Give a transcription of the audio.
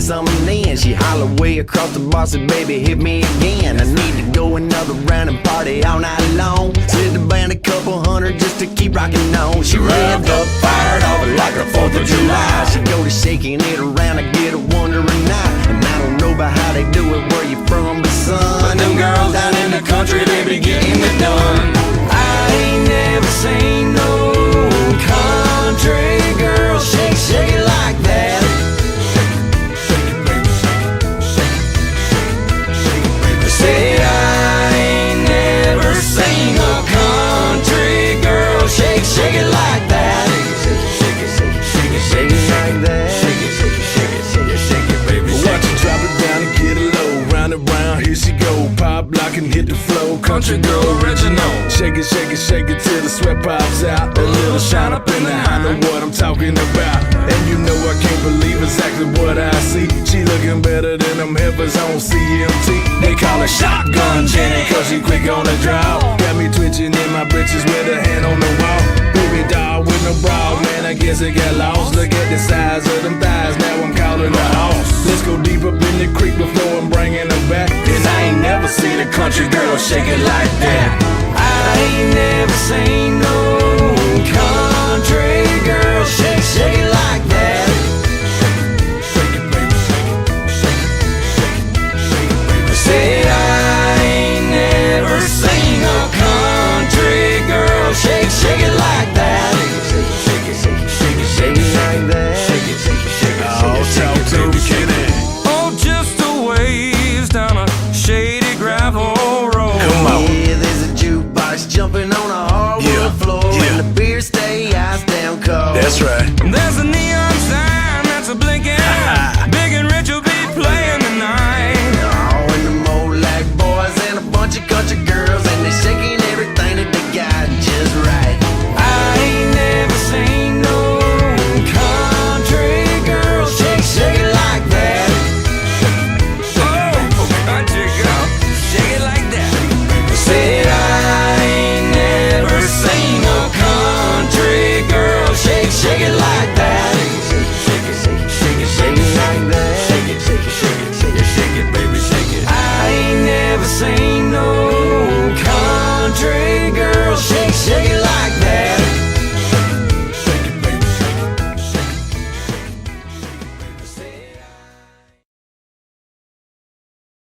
something then. She hollered way across the bar, said, baby, hit me again. I need to go another round and party all night long. Slid the band a couple hundred just to keep rocking on. She revved up, fired off like a 4th of July. She go to shaking it around, I get a wondering eye. And I don't know about how they do it where you from, but son, but them girls down in the country, they be getting it done. I ain't never seen no country girl shake, shake it like that. Shake it, baby, shake it, shake it, baby. Say I ain't never seen a country girl shake, shake it like that. Shake it, shake it, shake it, shake it, shake it like that. Shake it, shake it, shake it, shake it, shake it, baby. Watch it drop it down and get it low. Round and round, here she go. Pop, lock and hit the flow. Country girl original. Shake it, shake it, shake it till the sweat pops out. A little shine up in the eye, know what I'm talking about. And you know I can't believe exactly what I see. She looking better than them heifers on CMT. They call her Shotgun Jenny, cause she quick on the draw. Got me twitching in my britches with a hand on the wall. Baby doll with no bra, man, I guess it got lost. Look at the size of them thighs, now I'm calling her off. Let's go deep up in the creek before I'm bringing her back. Cause I ain't never seen a country girl shake it like that. I ain't never seen no country girl shake, shake it like that. Shake it, baby, shake it, shake it, shake it, shake it, baby. Say I ain't never seen a country girl shake, shake it like that. Shake it, shake it, shake it, shake it, shake it like that. Shake it, shake it, shake it, shake it, shake it, shake it. Oh, just a ways down a shady gravel road. Come on. Yeah, there's a jukebox jumping on a hardwood floor. And the beer stay ice down cold. That's right.